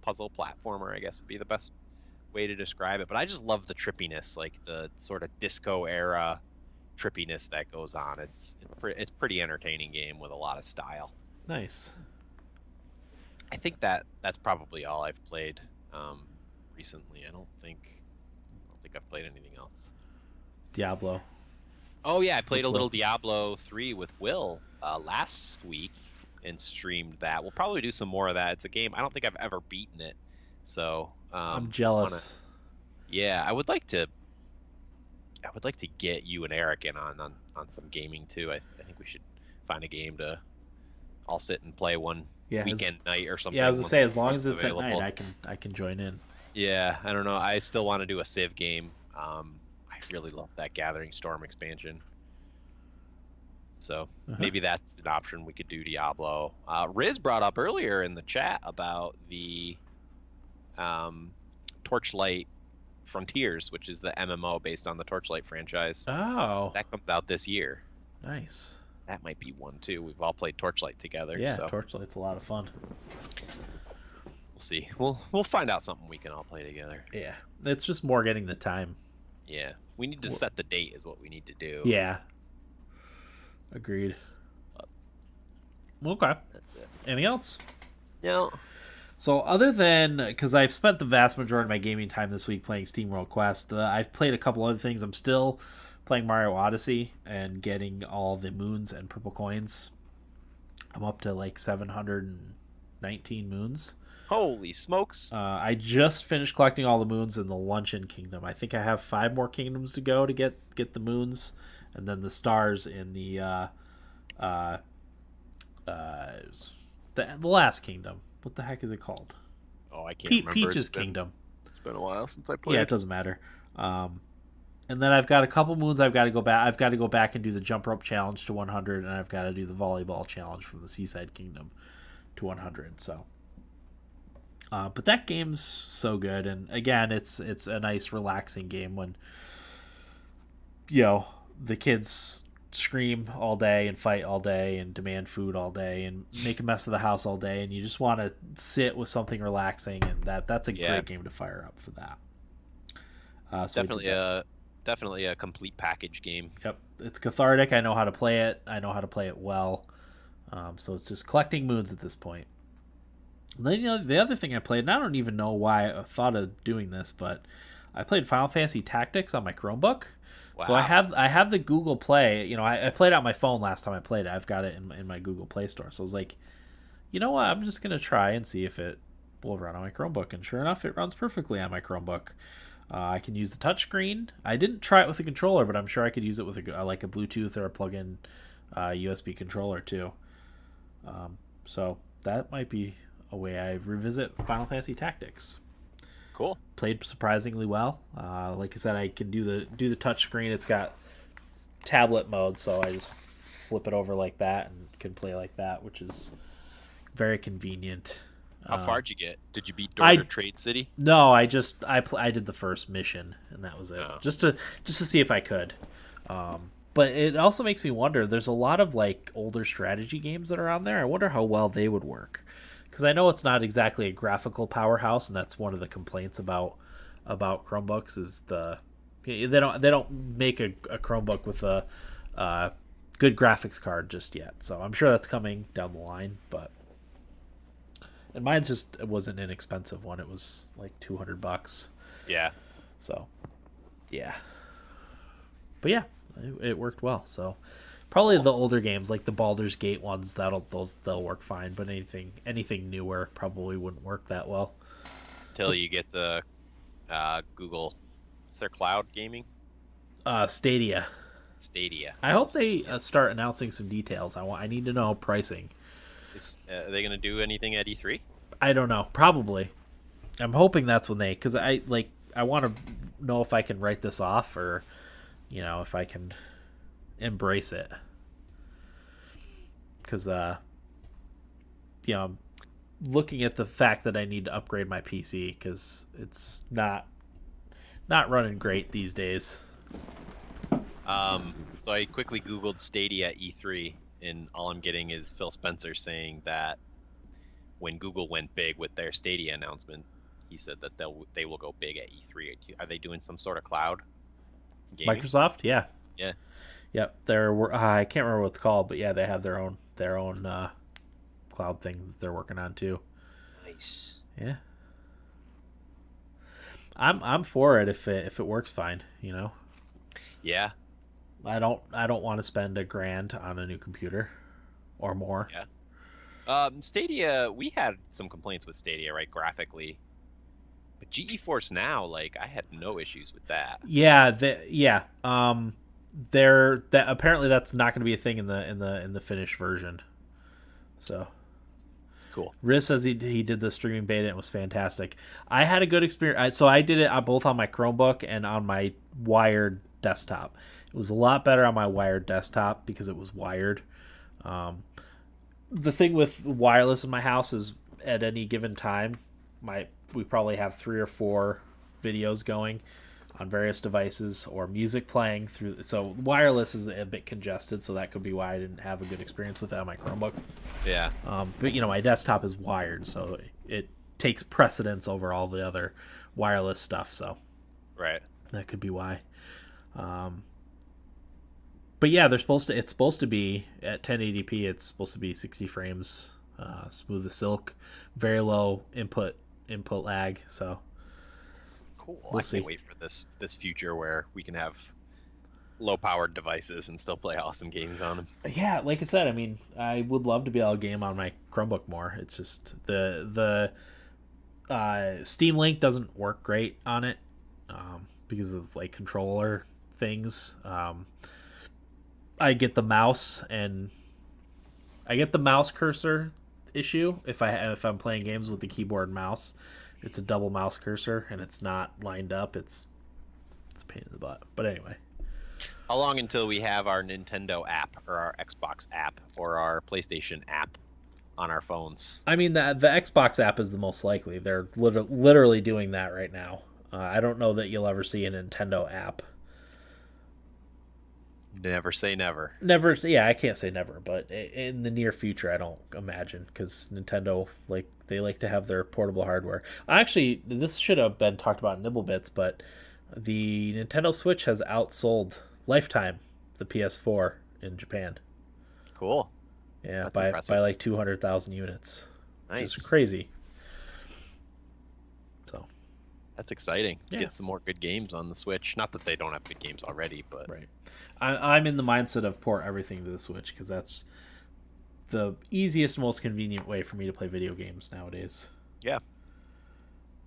puzzle platformer, I guess would be the best way to describe it. But I just love the trippiness, like the sort of disco era trippiness that goes on. It's pretty entertaining game with a lot of style.
Nice.
I think that's probably all I've played recently. I don't think I've played anything else.
Diablo.
Oh yeah, I played a little Diablo 3 with Will last week and streamed that. We'll probably do some more of that. It's a game I don't think I've ever beaten it, so
I'm jealous.
I would like to get you and Eric in on some gaming too. I think we should find a game to all sit and play one
Yeah,
weekend night or something.
Yeah, I was gonna say as long as it's
available.
at night, I can join in.
Yeah, I don't know. I still want to do a Civ game. I really love that Gathering Storm expansion. So maybe that's an option. We could do Diablo. Riz brought up earlier in the chat about the Torchlight Frontiers, which is the MMO based on the Torchlight franchise.
Oh,
that comes out this year.
Nice.
That might be one too. We've all played Torchlight together.
Yeah,
so.
Torchlight's a lot of fun.
We'll see. We'll find out something we can all play together.
Yeah, it's just more getting the time.
Yeah, we need to set the date is what we need to do.
Yeah. Agreed. Okay.
That's it.
Anything else?
No.
So other than, because I've spent the vast majority of my gaming time this week playing SteamWorld Quest, I've played a couple other things. I'm still playing Mario Odyssey and getting all the moons and purple coins. I'm up to like 719 moons.
Holy smokes.
I just finished collecting all the moons in the Luncheon Kingdom. I think I have 5 more kingdoms to go to get the moons, and then the stars in the last kingdom. What the heck is it called?
Oh, I can't remember.
Peach's Kingdom.
It's been a while since I played.
Yeah, it doesn't matter. And then I've got a couple moons I've got to go back. I've got to go back and do the jump rope challenge to 100, and I've got to do the volleyball challenge from the Seaside Kingdom to 100. So, but that game's so good, and again, it's a nice, relaxing game when the kids scream all day and fight all day and demand food all day and make a mess of the house all day, and you just want to sit with something relaxing, and that's a great game to fire up for that.
So definitely a complete package game.
Yep, it's cathartic. I know how to play it. I know how to play it well. So it's just collecting moons at this point. And then the other thing I played, and I don't even know why I thought of doing this, but I played Final Fantasy Tactics on my Chromebook. Wow. So I have the Google Play. I played it on my phone last time I played it. I've got it in my Google Play Store. So I was like, you know what? I'm just gonna try and see if it will run on my Chromebook. And sure enough, it runs perfectly on my Chromebook. I can use the touchscreen. I didn't try it with a controller, but I'm sure I could use it with a Bluetooth or a plug-in USB controller too. So that might be a way I revisit Final Fantasy Tactics.
Cool.
Played surprisingly well. Like I said, I can do the touchscreen. It's got tablet mode, so I just flip it over like that and can play like that, which is very convenient.
How far did you get? Did you beat Dorter Trade City?
No, I did the first mission, and that was it. Oh. Just to see if I could. But it also makes me wonder. There's a lot of older strategy games that are on there. I wonder how well they would work, because I know it's not exactly a graphical powerhouse, and that's one of the complaints about Chromebooks is they don't make a Chromebook with a good graphics card just yet. So I'm sure that's coming down the line, but. And mine it wasn't an inexpensive one. It was like $200.
Yeah.
So, yeah. But yeah, it worked well. So, probably the older games like the Baldur's Gate ones they'll work fine. But anything newer probably wouldn't work that well.
Till you get the Google, is there cloud gaming?
Stadia. I hope they start announcing some details. I need to know pricing.
Are they going to do anything at E3?
I don't know. Probably. I'm hoping that's when because I want to know if I can write this off or, if I can embrace it. Because, I'm looking at the fact that I need to upgrade my PC because it's not running great these days.
So I quickly Googled Stadia E3. And all I'm getting is Phil Spencer saying that when Google went big with their Stadia announcement, he said that they will go big at E3. Are they doing some sort of cloud gaming?
Microsoft, yeah.
Yeah.
Yep. I can't remember what it's called, but yeah, they have their own cloud thing that they're working on too.
Nice.
Yeah. I'm for it if it works fine,
Yeah.
I don't want to spend $1,000 on a new computer or more.
Yeah. Stadia, we had some complaints with Stadia, right, graphically. But GeForce Now, I had no issues with that.
Yeah, apparently that's not going to be a thing in the finished version. So
Cool.
Riz says he did the streaming beta and it was fantastic. I had a good experience. So I did it both on my Chromebook and on my wired desktop. It was a lot better on my wired desktop because it was wired. The thing with wireless in my house is at any given time, we probably have 3 or 4 videos going on various devices or music playing through. So wireless is a bit congested, so that could be why I didn't have a good experience with that on my Chromebook.
Yeah.
But my desktop is wired, so it takes precedence over all the other wireless stuff. So
right,
that could be why. But yeah, it's supposed to be at 1080p. It's supposed to be 60 frames, smooth as silk, very low input lag. So
cool.
We'll
I can't wait for this future where we can have low-powered devices and still play awesome games on them.
Yeah, like I said, I mean, I would love to be able to game on my Chromebook more. It's just the Steam Link doesn't work great on it because of like controller things. I get the mouse cursor issue if I'm playing games with the keyboard and mouse. It's a double mouse cursor and it's not lined up. It's a pain in the butt. But anyway.
How long until we have our Nintendo app or our Xbox app or our PlayStation app on our phones?
I mean, the Xbox app is the most likely. They're literally doing that right now. I don't know that you'll ever see a Nintendo app.
Never say never.
Never, yeah, I can't say never, but in the near future, I don't imagine, because Nintendo, they like to have their portable hardware. Actually, this should have been talked about in Nibblebits, but the Nintendo Switch has outsold Lifetime, the PS4, in Japan.
Cool.
Yeah,
That's
by like 200,000 units.
Nice.
It's crazy. So
that's exciting.
Yeah.
Get some more good games on the Switch. Not that they don't have good games already, but
right. I'm in the mindset of port everything to the Switch because that's the easiest, most convenient way for me to play video games nowadays.
Yeah.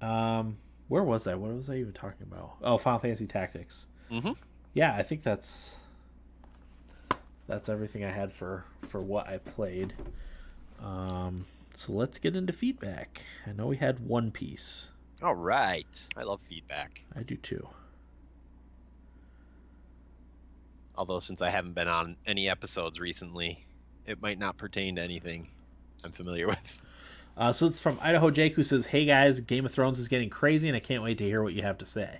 Where was I? What was I even talking about? Oh, Final Fantasy Tactics.
Mm-hmm.
Yeah, I think that's everything I had for what I played. So let's get into feedback. I know we had One Piece.
All right. I love feedback.
I do too.
Although since I haven't been on any episodes recently, it might not pertain to anything I'm familiar with.
So it's from Idaho Jake, who says, "Hey guys, Game of Thrones is getting crazy, and I can't wait to hear what you have to say."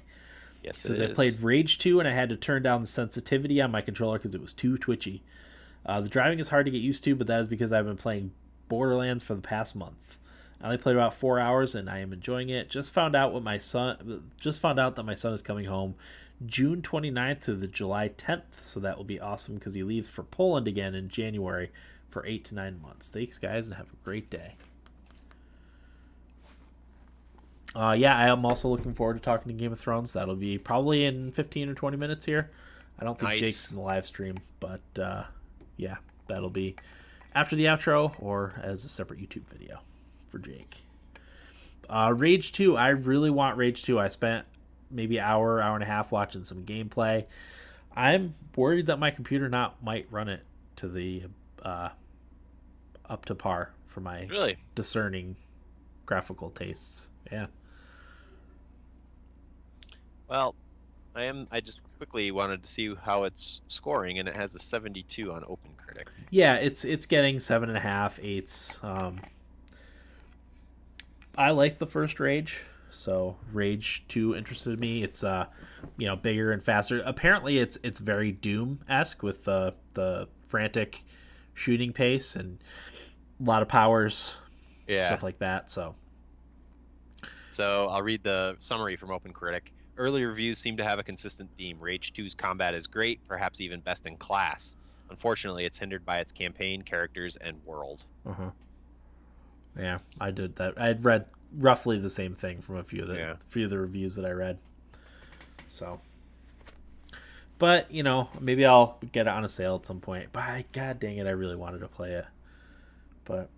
Yes,
He says,
it is.
I played Rage 2, and I had to turn down the sensitivity on my controller because it was too twitchy. The driving is hard to get used to, but that is because I've been playing Borderlands for the past month. I only played about 4 hours, and I am enjoying it. Just found out that my son is coming home June 29th to the July 10th, so that will be awesome because he leaves for Poland again in January for 8 to 9 months. Thanks, guys, and have a great day. Yeah, I am also looking forward to talking to Game of Thrones. That'll be probably in 15 or 20 minutes here. I don't think
Nice.
Jake's in the live stream, but yeah, that'll be after the outro or as a separate YouTube video for Jake. Rage 2, I really want Rage 2. I spent maybe an hour and a half watching some gameplay. I'm worried that my computer might run it to the up to par for my
Really
discerning graphical tastes. Yeah.
Well, I just quickly wanted to see how it's scoring, and it has a 72 on OpenCritic.
Yeah, it's getting 7.5, 8s. I like the first Rage, so Rage 2 interested me. It's bigger and faster. Apparently, it's very Doom-esque with the frantic shooting pace and a lot of powers, stuff like that. So
I'll read the summary from OpenCritic. Early reviews seem to have a consistent theme. Rage 2's combat is great, perhaps even best in class. Unfortunately, it's hindered by its campaign, characters, and world.
Yeah, I did that. I had read roughly the same thing from a few of the reviews that I read. So, but maybe I'll get it on a sale at some point. But god dang it, I really wanted to play it. But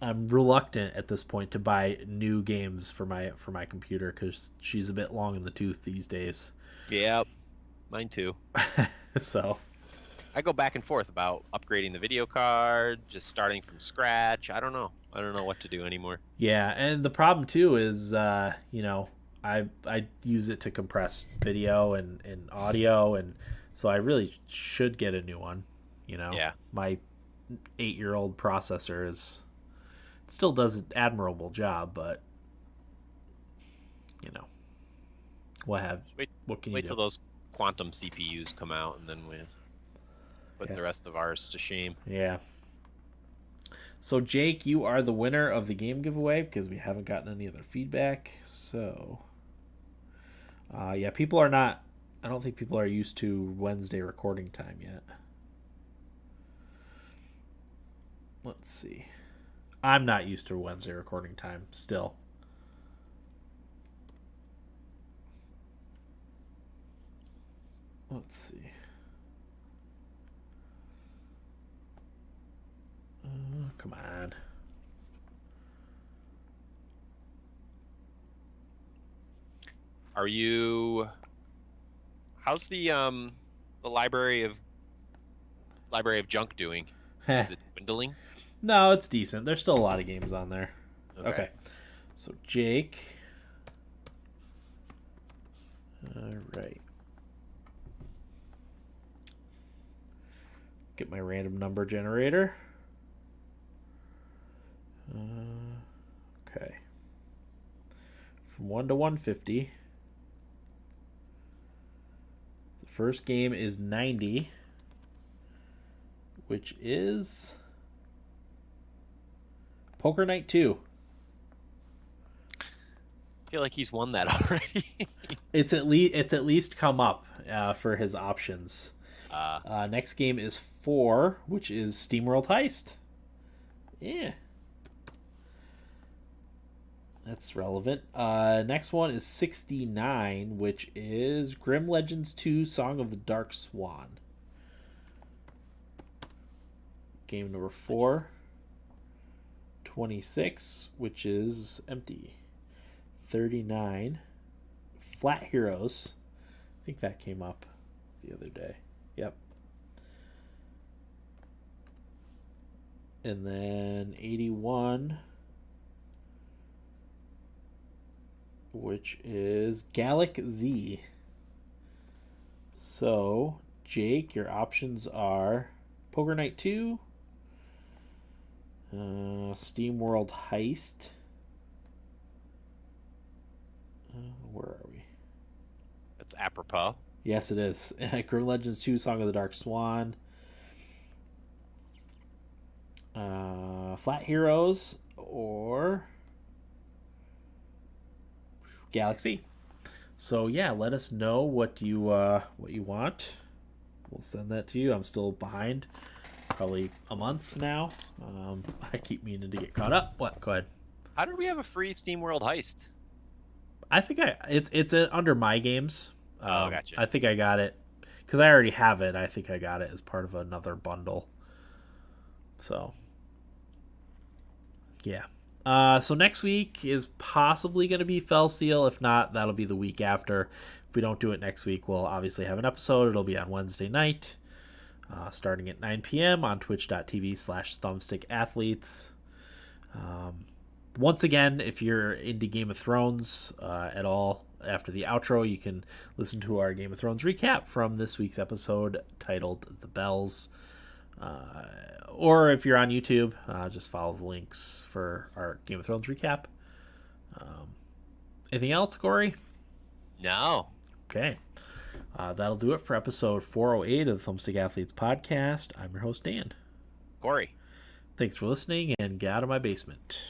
I'm reluctant at this point to buy new games for my computer because she's a bit long in the tooth these days.
Yep, mine too.
So
I go back and forth about upgrading the video card, just starting from scratch. I don't know. I don't know what to do anymore.
Yeah, and the problem too is, you know, I use it to compress video and audio, and so I really should get a new one. You know,
Yeah.
my 8-year-old processor still does an admirable job, but you know, what can you
Wait
do?
till those quantum CPUs come out, and then we put the rest of ours to shame.
Yeah. So Jake, you are the winner of the game giveaway because we haven't gotten any other feedback. So, yeah, people are not. I don't think people are used to Wednesday recording time yet. Let's see. I'm not used to Wednesday recording time still. Let's see. Come on.
Are you? How's the library of junk doing? Is it dwindling?
No, it's decent. There's still a lot of games on there. Okay. So Jake. All right. Get my random number generator. Okay. From 1 to 150. The first game is 90, which is Poker Night 2.
I feel like he's won that already.
It's at least come up for his options. Next game is 4, which is SteamWorld Heist. Yeah. That's relevant. Next one is 69, which is Grim Legends 2 Song of the Dark Swan. Game number 4. 26, which is empty. 39. Flat Heroes. I think that came up the other day. Yep. And then 81, which is Gallic Z. So, Jake, your options are Poker Night 2, SteamWorld Heist. Where are we?
That's apropos.
Yes, it is. Grim Legends 2 Song of the Dark Swan. Flat Heroes or Galaxy. So yeah, let us know what you want. We'll send that to you. I'm still behind, probably a month now. I keep meaning to get caught up. What? Go ahead.
How did we have a free SteamWorld Heist?
I think it's under my games.
Gotcha.
I think I got it because I already have it. I think I got it as part of another bundle. So yeah. So next week is possibly going to be Fell Seal. If not, that'll be the week after. If we don't do it next week, we'll obviously have an episode. It'll be on Wednesday night, starting at 9 p.m. on twitch.tv/thumbstickathletes. Once again, if you're into Game of Thrones at all, after the outro, you can listen to our Game of Thrones recap from this week's episode titled The Bells. Or if you're on YouTube, just follow the links for our Game of Thrones recap. Anything else, Corey?
No.
Okay. That'll do it for episode 408 of the Thumbstick Athletes podcast. I'm your host, Dan.
Corey.
Thanks for listening, and get out of my basement.